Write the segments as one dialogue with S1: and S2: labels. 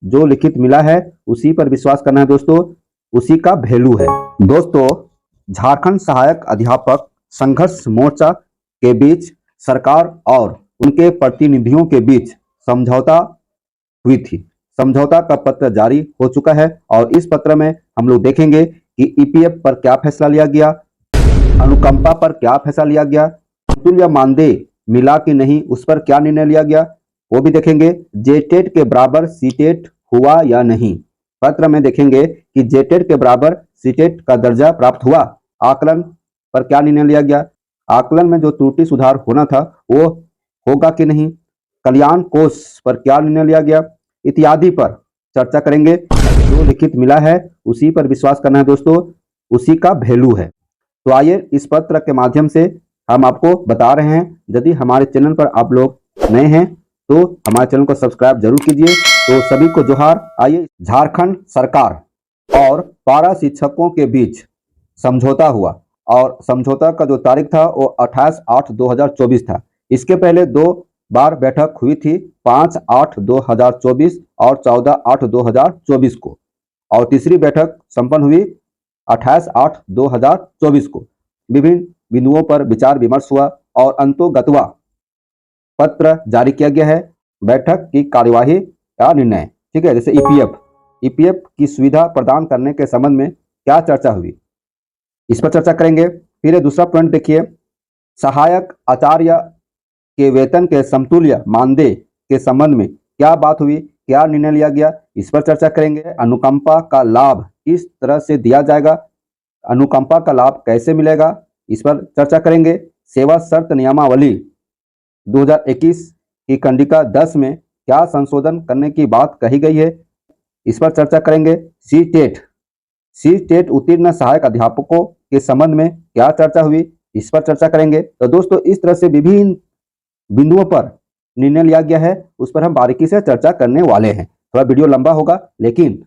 S1: जो लिखित मिला है उसी पर विश्वास करना है दोस्तों, उसी का वैल्यू है। दोस्तों, झारखंड सहायक अध्यापक संघर्ष मोर्चा के बीच सरकार और उनके प्रतिनिधियों के बीच समझौता हुई थी। समझौता का पत्र जारी हो चुका है और इस पत्र में हम लोग देखेंगे कि ईपीएफ पर क्या फैसला लिया गया, अनुकंपा पर क्या फैसला लिया गया, समतुल्य मानदेय मिला कि नहीं, उस पर क्या निर्णय लिया गया, वो भी देखेंगे। जेटेट के बराबर सीटेट हुआ या नहीं, पत्र में देखेंगे कि जेटेट के बराबर सीटेट का दर्जा प्राप्त हुआ। आकलन पर क्या निर्णय लिया गया, आकलन में जो त्रुटि सुधार होना था वो होगा कि नहीं, कल्याण कोष पर क्या निर्णय लिया गया, इत्यादि पर चर्चा करेंगे। जो लिखित मिला है उसी पर विश्वास करना है दोस्तों, उसी का वैल्यू है। तो आइए इस पत्र के माध्यम से हम आपको बता रहे हैं। यदि हमारे चैनल पर आप लोग नए हैं तो हमारे चैनल को सब्सक्राइब जरूर कीजिए। तो सभी को जोहार। आइए, झारखंड सरकार और पारा शिक्षकों के बीच समझौता हुआ और समझौता का जो तारीख था वो 28/8/2024 था। इसके पहले 2 बार बैठक हुई थी, 5/8/2024 और 14/8/2024 को, और तीसरी बैठक संपन्न हुई 28/8/2024 को। विभिन्न बिंदुओं पर विचार विमर्श हुआ और अंतोगत्वा पत्र जारी किया गया है। बैठक की कार्यवाही का निर्णय, ठीक है, जैसे ईपीएफ की सुविधा प्रदान करने के संबंध में क्या चर्चा हुई, इस पर चर्चा करेंगे। फिर दूसरा पॉइंट देखिए, सहायक आचार्य के वेतन के समतुल्य मानदेय के संबंध में क्या बात हुई, क्या निर्णय लिया गया, इस पर चर्चा करेंगे। अनुकंपा का लाभ किस तरह से दिया जाएगा, अनुकंपा का लाभ कैसे मिलेगा, इस पर चर्चा करेंगे। सेवा शर्त नियमावली 2021 की कंडिका 10 में क्या संशोधन करने की बात कही गई है, इस पर चर्चा करेंगे। सी टेट उत्तीर्ण सहायक अध्यापकों के संबंध में क्या चर्चा हुई, इस पर चर्चा करेंगे। तो दोस्तों, इस तरह से विभिन्न बिंदुओं पर निर्णय लिया गया है, उस पर हम बारीकी से चर्चा करने वाले हैं। थोड़ा वीडियो लंबा होगा लेकिन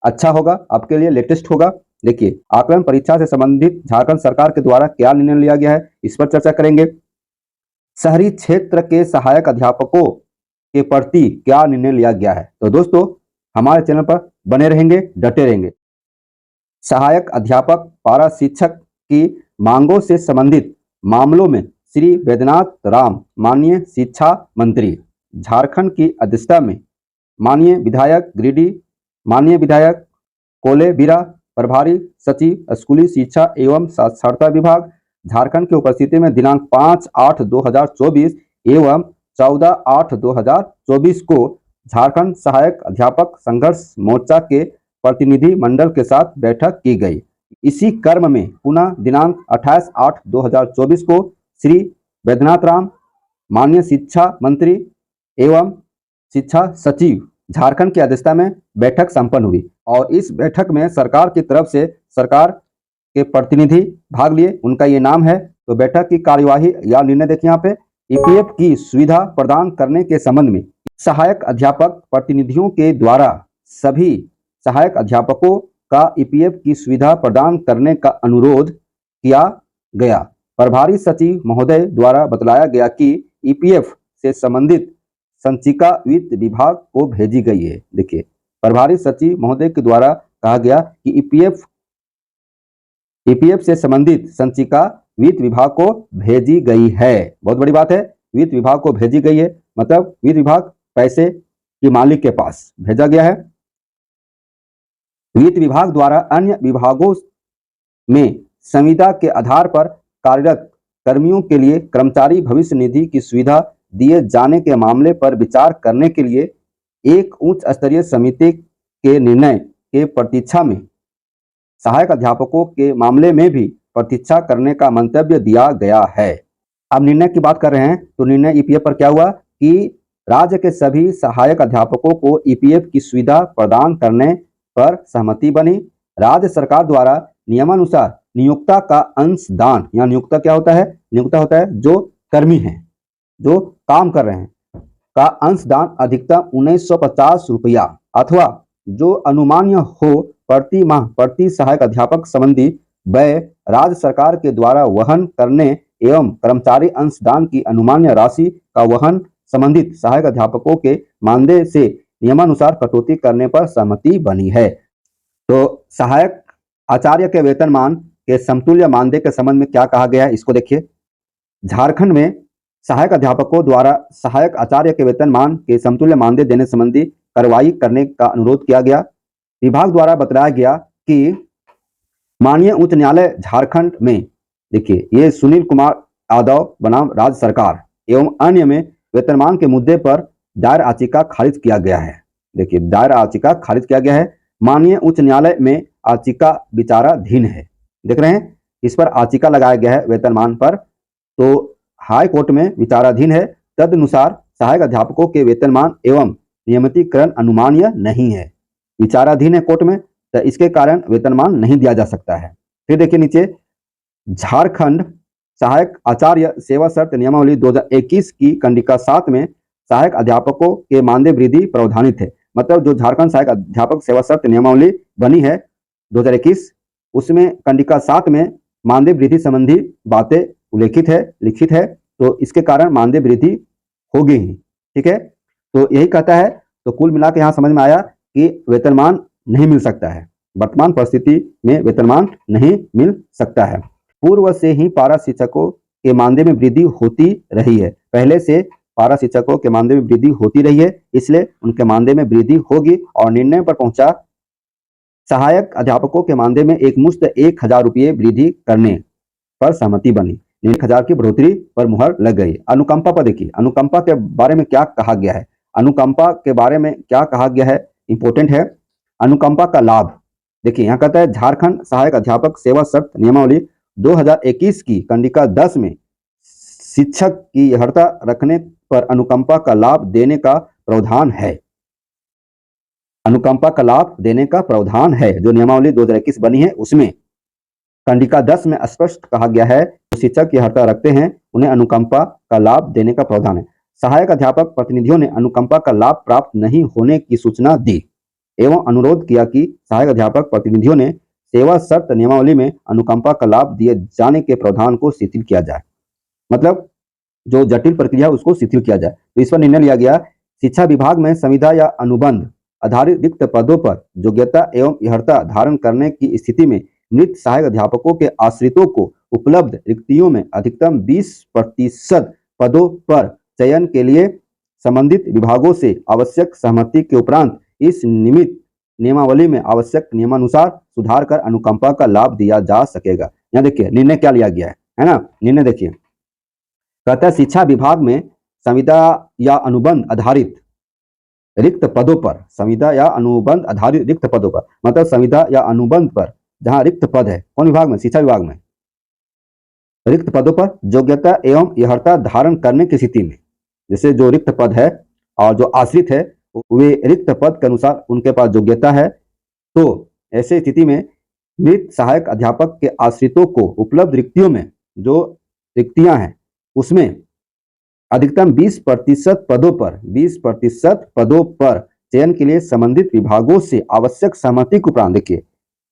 S1: अच्छा होगा, आपके लिए लेटेस्ट होगा। देखिए, आकलन परीक्षा से संबंधित झारखंड सरकार के द्वारा क्या निर्णय लिया गया है, इस पर चर्चा करेंगे। शहरी क्षेत्र के सहायक अध्यापकों के प्रति क्या निर्णय लिया गया है। तो दोस्तों, हमारे चैनल पर बने रहेंगे, डटे रहेंगे। सहायक अध्यापक पारा शिक्षक की मांगों से संबंधित मामलों में श्री वैद्यनाथ राम, माननीय शिक्षा मंत्री झारखंड की अध्यक्षता में माननीय विधायक गिरिडीह, माननीय विधायक कोलेबिरा, प्रभारी सचिव स्कूली शिक्षा एवं साक्षरता विभाग झारखंड की उपस्थिति में दिनांक 5/8/2024 एवं 14/8/2024 को झारखंड सहायक अध्यापक संघर्ष मोर्चा के प्रतिनिधि मंडल के साथ बैठक की गई। इसी क्रम में पुनः दिनांक 28/8/2024 को श्री वैद्यनाथ राम, माननीय शिक्षा मंत्री एवं शिक्षा सचिव झारखंड की अध्यक्षता में बैठक संपन्न हुई और इस बैठक में सरकार की तरफ से सरकार के प्रतिनिधि भाग लिए, उनका ये नाम है। तो बैठक की कार्यवाही या निर्णय देखिए यहाँ पे, ईपीएफ की सुविधा प्रदान करने के संबंध में सहायक अध्यापक प्रतिनिधियों के द्वारा सभी सहायक अध्यापकों का ईपीएफ की सुविधा प्रदान करने का अनुरोध किया गया। प्रभारी सचिव महोदय द्वारा बतलाया गया कि ईपीएफ से संबंधित संचिका वित्त विभाग को भेजी गई है। देखिए, प्रभारी सचिव महोदय के द्वारा कहा गया कि ईपीएफ से संबंधित संचिका वित्त विभाग को भेजी गई है। बहुत बड़ी बात है, वित्त विभाग को भेजी गई है, मतलब वित्त विभाग पैसे की मालिक के पास भेजा गया है। वित्त विभाग द्वारा अन्य विभागों में संविदा के आधार पर कार्यरत कर्मियों के लिए कर्मचारी भविष्य निधि की सुविधा दिए जाने के मामले पर विचार करने के लिए एक उच्च स्तरीय समिति के निर्णय के प्रतीक्षा में सहायक अध्यापकों के मामले में भी प्रतीक्षा करने का मंतव्य दिया गया है। अब निर्णय की बात कर रहे हैं तो निर्णय ईपीएफ पर क्या हुआ कि राज्य के सभी सहायक अध्यापकों को ईपीएफ की सुविधा प्रदान करने पर सहमति बनी। राज्य सरकार द्वारा नियमानुसार नियोक्ता का अंशदान, यहाँ नियोक्ता क्या होता है, नियोक्ता होता है जो कर्मी हैं, जो काम कर रहे हैं, का अंशदान अधिकतम 1950 रुपया अथवा जो अनुमान्य हो प्रति माह प्रति सहायक अध्यापक संबंधी व्यय राज्य सरकार के द्वारा वहन करने एवं कर्मचारी अंशदान की अनुमान्य राशि का वहन संबंधित सहायक अध्यापकों के मानदेय से नियमानुसार कटौती करने पर सहमति बनी है। तो सहायक आचार्य के वेतनमान के समतुल्य मानदेय के संबंध में क्या कहा गया है, इसको देखिए। झारखंड में सहायक अध्यापकों द्वारा सहायक आचार्य के वेतनमान के समतुल्य मानदेय देने संबंधी कार्रवाई करने का अनुरोध किया गया। विभाग द्वारा बताया गया कि माननीय उच्च न्यायालय झारखंड में, देखिए, ये सुनील कुमार यादव बनाम राज्य सरकार एवं अन्य में वेतनमान के मुद्दे पर दायर याचिका खारिज किया गया है। देखिए, दायर याचिका खारिज किया गया है। माननीय उच्च न्यायालय में याचिका विचाराधीन है। देख रहे हैं, इस पर याचिका लगाया गया है वेतनमान पर, तो हाई कोर्ट में विचाराधीन है। तदनुसार सहायक अध्यापकों के वेतनमान एवं नियमितीकरण अनुमानीय नहीं है, विचाराधीन है कोर्ट में, तो इसके कारण वेतनमान नहीं दिया जा सकता है। फिर देखिए नीचे, झारखंड सहायक आचार्य सेवा शर्त नियमावली 2021 की कंडिका 7 में सहायक अध्यापकों के मानदेय वृद्धि प्रावधानित है। मतलब जो झारखंड सहायक अध्यापक सेवा शर्त नियमावली बनी है 2021, उसमें कंडिका 7 में मानदेय वृद्धि संबंधी बातें उल्लेखित है, लिखित है, तो इसके कारण मानदेय वृद्धि होगी ही। ठीक है, तो यही कहता है। तो कुल मिलाकर यहाँ समझ में आया कि वेतनमान नहीं मिल सकता है, वर्तमान परिस्थिति में वेतनमान नहीं मिल सकता है। पूर्व से ही पारा शिक्षकों के मानदेय में वृद्धि होती रही है, पहले से पारा शिक्षकों के मानदेय में वृद्धि होती रही है, इसलिए उनके मानदेय में वृद्धि होगी और निर्णय पर पहुंचा सहायक अध्यापकों के मानदेय में एक मुश्त 1000 रुपये वृद्धि करने पर सहमति बनी। 1000 की बढ़ोतरी पर मुहर लग गई। अनुकंपा पर देखिए, अनुकंपा के बारे में क्या कहा गया है। अनुकंपा के बारे में क्या कहा गया है, इंपॉर्टेंट है। अनुकंपा का लाभ देखिए, यहाँ कहता है झारखंड सहायक अध्यापक सेवा शर्त नियमावली 2021 की कंडिका 10 में शिक्षक की अर्हता रखने पर अनुकंपा का लाभ देने का प्रावधान है। अनुकंपा का लाभ देने का प्रावधान है, जो नियमावली 2021 बनी है उसमें कंडिका 10 में स्पष्ट कहा गया है, जो शिक्षक की अर्हता रखते हैं उन्हें अनुकंपा का लाभ देने का प्रावधान है। सहायक अध्यापक प्रतिनिधियों ने अनुकंपा का लाभ प्राप्त नहीं होने की सूचना दी एवं अनुरोध किया कि सहायक अध्यापक प्रतिनिधियों ने सेवा शर्त नियमावली में अनुकंपा का लाभ दिए जाने के प्रावधान को शिथिल किया जाए। मतलब जो जटिल प्रक्रिया उसको शिथिल किया जाए। तो इस पर निर्णय लिया गया। शिक्षा विभाग में संविदा या अनुबंध आधारित रिक्त पदों पर योग्यता एवं अर्हता धारण करने की स्थिति में मृत सहायक अध्यापकों के आश्रितों को उपलब्ध रिक्तियों में अधिकतम 20% पदों पर चयन के लिए संबंधित विभागों से आवश्यक सहमति के उपरांत इस निमित्त नियमावली में आवश्यक नियमानुसार सुधार कर अनुकंपा का लाभ दिया जा सकेगा। यहाँ देखिए निर्णय क्या लिया गया है ना। निर्णय देखिए, कहता है शिक्षा विभाग में संविदा या अनुबंध आधारित रिक्त पदों पर, संविदा या अनुबंध आधारित रिक्त पदों पर, मतलब संविदा या अनुबंध पर जहां रिक्त पद है, कौन विभाग में, शिक्षा विभाग में, रिक्त पदों पर योग्यता एवं अर्हता धारण करने की स्थिति में, जैसे जो रिक्त पद है और जो आश्रित है वे रिक्त पद के अनुसार उनके पास योग्यता है, तो ऐसे स्थिति में मृत सहायक अध्यापक के आश्रितों को उपलब्ध रिक्तियों में, जो रिक्तियां हैं उसमें अधिकतम 20% पदों पर, 20% पदों पर चयन के लिए संबंधित विभागों से आवश्यक सहमति के उपरांत, देखिए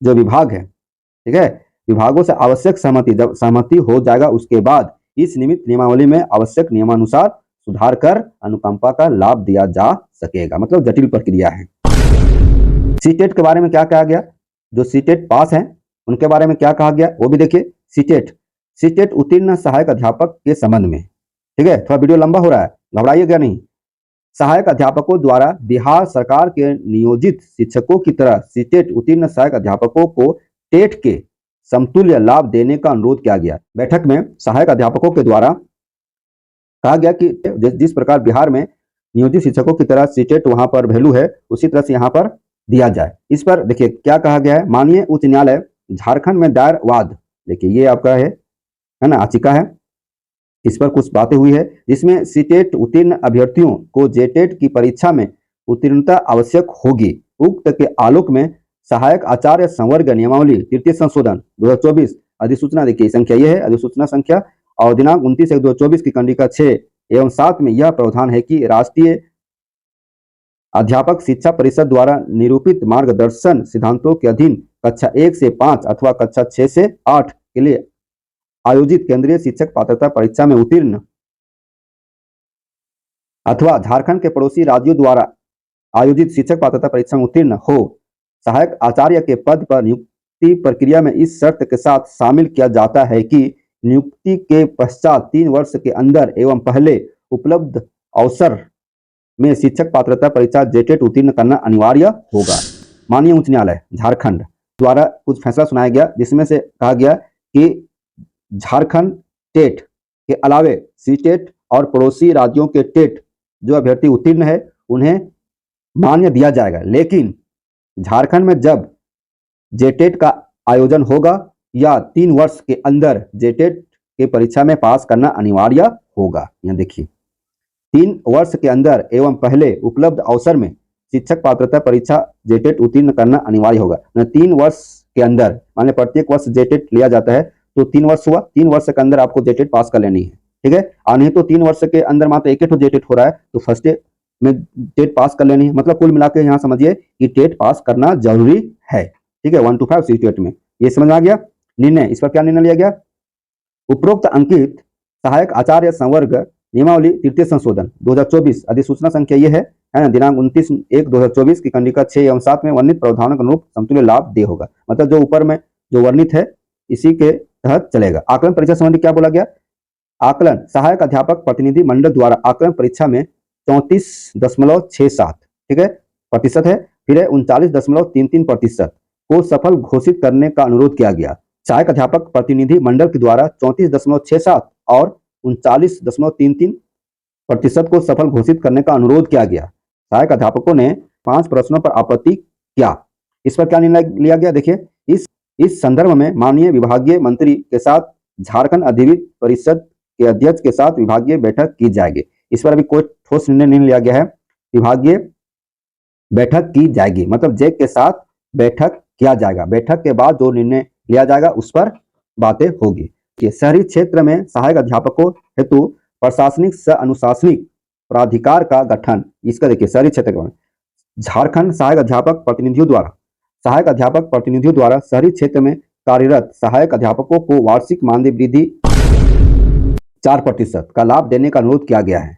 S1: जो विभाग है, ठीक है, विभागों से आवश्यक सहमति, जब सहमति हो जाएगा उसके बाद इस निमित्त नियमावली में आवश्यक नियमानुसार सुधार कर अनुकंपा का लाभ दिया जा सकेगा। मतलब जटिल प्रक्रिया है। सीटेट के बारे में क्या कहा गया, जो सीटेट पास हैं उनके बारे में क्या कहा गया वो भी देखिए। सीटेट उत्तीर्ण सहायक अध्यापक के संबंध में, ठीक है, थोड़ा वीडियो लंबा हो रहा है, घबराइएगा नहीं। सहायक अध्यापकों द्वारा बिहार सरकार के नियोजित शिक्षकों की तरह सीटेट उत्तीर्ण सहायक अध्यापकों को टेट के समतुल्य लाभ देने का अनुरोध किया गया। बैठक में सहायक अध्यापकों के द्वारा कहा गया कि जिस प्रकार बिहार में नियोजित शिक्षकों की तरह सीटेट वहां पर वैल्यू है, उसी तरह से यहाँ पर दिया जाए। इस पर देखिए क्या कहा गया है। माननीय उच्च न्यायालय झारखंड में दायर वाद, देखिए ये आपका है ना, याचिका है, इस पर कुछ बातें हुई है जिसमें सीटेट उत्तीर्ण अभ्यर्थियों को जेटेट की परीक्षा में उत्तीर्णता आवश्यक होगी। उक्त के आलोक में सहायक आचार्य संवर्ग नियमावली तृतीय संशोधन 2024 अधिसूचना, देखिए संख्या यह है अधिसूचना संख्या, और दिनांक 29/1/2024 की कंडिका 6 एवं 7 में यह प्रावधान है कि राष्ट्रीय अध्यापक शिक्षा परिषद द्वारा निरूपित मार्गदर्शन सिद्धांतों के अधीन कक्षा 1 से 5 अथवा कक्षा 6 से 8 के लिए आयोजित केंद्रीय शिक्षक पात्रता परीक्षा में उत्तीर्ण अथवा झारखंड के पड़ोसी राज्यों द्वारा आयोजित शिक्षक पात्रता परीक्षा में उत्तीर्ण हो सहायक आचार्य के पद पर नियुक्ति प्रक्रिया में इस शर्त के साथ शामिल किया जाता है कि नियुक्ति के पश्चात 3 वर्ष के अंदर एवं पहले उपलब्ध अवसर में शिक्षक पात्रता परीक्षा जेटेट उत्तीर्ण करना अनिवार्य होगा। माननीय उच्च न्यायालय झारखंड द्वारा कुछ फैसला सुनाया गया जिसमें से कहा गया कि झारखंड टेट के अलावे सीटेट और पड़ोसी राज्यों के टेट जो अभ्यर्थी उत्तीर्ण है उन्हें मान्य दिया जाएगा, लेकिन झारखंड में जब जेटेट का आयोजन होगा या 3 वर्ष के अंदर जेटेट के परीक्षा में पास करना अनिवार्य होगा। यहाँ देखिए 3 वर्ष के अंदर एवं पहले उपलब्ध अवसर में शिक्षक पात्रता परीक्षा जेटेट उत्तीर्ण करना अनिवार्य होगा। 3 वर्ष के अंदर माने प्रत्येक वर्ष जेटेट लिया जाता है तो 3 वर्ष हुआ, 3 वर्ष के अंदर आपको जेटेट पास कर लेनी है, ठीक है। और नहीं तो 3 वर्ष के अंदर मात्र एक जेटेट हो रहा है तो फर्स्ट में टेट पास कर लेनी है। मतलब कुल मिलाकर यहाँ समझिए कि टेट पास करना जरूरी है, ठीक है। 1 to 5 सीटेट में ये समझ आ गया। निर्णय, इस पर क्या निर्णय लिया गया? उपरोक्त अंकित सहायक आचार्य संवर्ग नियमावली तृतीय संशोधन 2024 अधिसूचना संख्या ये है दिनांक 29/1/2024 की खंडिका 6 एवं 7 में वर्णित प्रावधानों के अनुरूप समतुल्य लाभ दे होगा। मतलब जो ऊपर में जो वर्णित है इसी के तहत चलेगा। आकलन परीक्षा संबंधी क्या बोला गया? आकलन सहायक अध्यापक प्रतिनिधि मंडल द्वारा आकलन परीक्षा में 34.67 ठीक है प्रतिशत है, फिर है 39.33% को सफल घोषित करने का अनुरोध किया गया। सहायक अध्यापक प्रतिनिधि मंडल के द्वारा 34.67 और 39.33% को सफल घोषित करने का अनुरोध किया गया। सहायक अध्यापकों ने 5 प्रश्नों पर आपत्ति किया। इस पर क्या निर्णय लिया गया? देखिए इस संदर्भ में माननीय विभागीय मंत्री के साथ झारखंड अधिविद्य परिषद के अध्यक्ष के साथ विभागीय बैठक की जाएगी। इस पर अभी कोई ठोस निर्णय नहीं लिया गया है। विभागीय बैठक की जाएगी मतलब जैक के साथ बैठक किया जाएगा। बैठक के बाद जो निर्णय लिया जाएगा उस पर बातें होगी। शहरी क्षेत्र में सहायक अध्यापकों हेतु प्रशासनिक सह अनुशासनिक प्राधिकार का गठन। इसका देखिए शहरी क्षेत्र में झारखंड सहायक अध्यापक प्रतिनिधियों द्वारा शहरी क्षेत्र में कार्यरत सहायक अध्यापकों को वार्षिक मानदेय वृद्धि 4% का लाभ देने का अनुरोध किया गया है।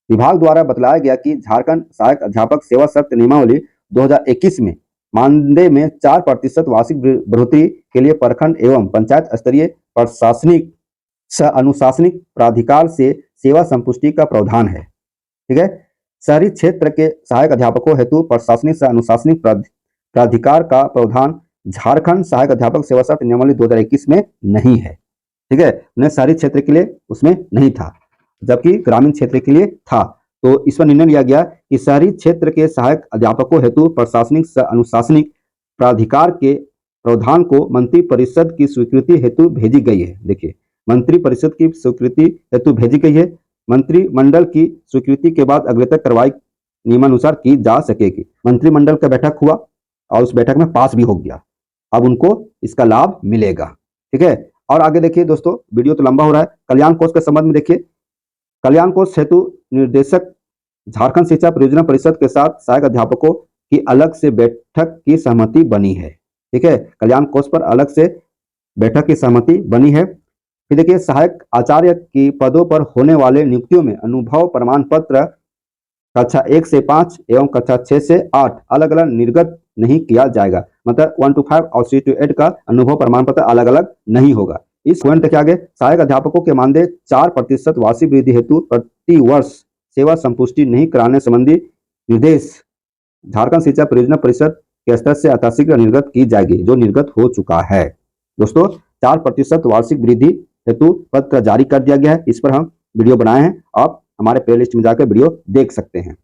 S1: विभाग द्वारा बतलाया गया कि झारखंड सहायक अध्यापक सेवा शर्त नियमावली 2021 में मानदेय में 4% वार्षिक बढ़ोतरी के लिए प्रखंड एवं पंचायत स्तरीय प्रशासनिक सह अनुशासनिक प्राधिकार से सेवा संपुष्टि का प्रावधान है, ठीक है। शहरी क्षेत्र के सहायक अध्यापकों हेतु प्रशासनिक सह अनुशासनिक प्राधिकार का प्रावधान झारखंड सहायक अध्यापक सेवा शर्त नियमावली 2021 में नहीं है, ठीक है। उन्हें शहरी क्षेत्र के लिए उसमें नहीं था जबकि ग्रामीण क्षेत्र के लिए था। तो इस पर निर्णय लिया गया कि शहरी क्षेत्र के सहायक अध्यापकों हेतु प्रशासनिक सह अनुशासनिक प्राधिकार के प्रावधान को मंत्री परिषद की स्वीकृति हेतु भेजी गई है। देखिए मंत्री परिषद की स्वीकृति हेतु भेजी गई है। मंत्रिमंडल की स्वीकृति के बाद अग्रतर कार्रवाई नियमानुसार की जा सकेगी। मंत्रिमंडल का बैठक हुआ और उस बैठक में पास भी हो गया, अब उनको इसका लाभ मिलेगा, ठीक है। और आगे देखिए दोस्तों, वीडियो तो लंबा हो रहा है। कल्याण कोष के संबंध में देखिए, कल्याण कोष हेतु निर्देशक झारखंड शिक्षा परियोजना परिषद के साथ सहायक अध्यापकों की अलग से बैठक की सहमति बनी है, ठीक है। कल्याण कोष पर अलग से बैठक की सहमति बनी है। फिर देखिए सहायक आचार्य की पदों पर होने वाले नियुक्तियों में अनुभव प्रमाण पत्र कक्षा 1 से 5 एवं कक्षा 6 से 8 अलग अलग निर्गत नहीं किया जाएगा। मतलब 1 to 5 और 3 to 8 का अनुभव प्रमाण पत्र अलग अलग नहीं होगा। इस पॉइंट के आगे सहायक अध्यापकों के मानदेय 4% वार्षिक वृद्धि हेतु प्रति वर्ष सेवा संपुष्टि नहीं कराने संबंधी निर्देश झारखंड शिक्षा परियोजना परिषद के स्तर से यथाशीघ्र निर्गत की जाएगी, जो निर्गत हो चुका है। दोस्तों 4% वार्षिक वृद्धि हेतु पत्र जारी कर दिया गया है। इस पर हम वीडियो बनाए हैं, आप हमारे प्लेलिस्ट में जाकर वीडियो देख सकते हैं।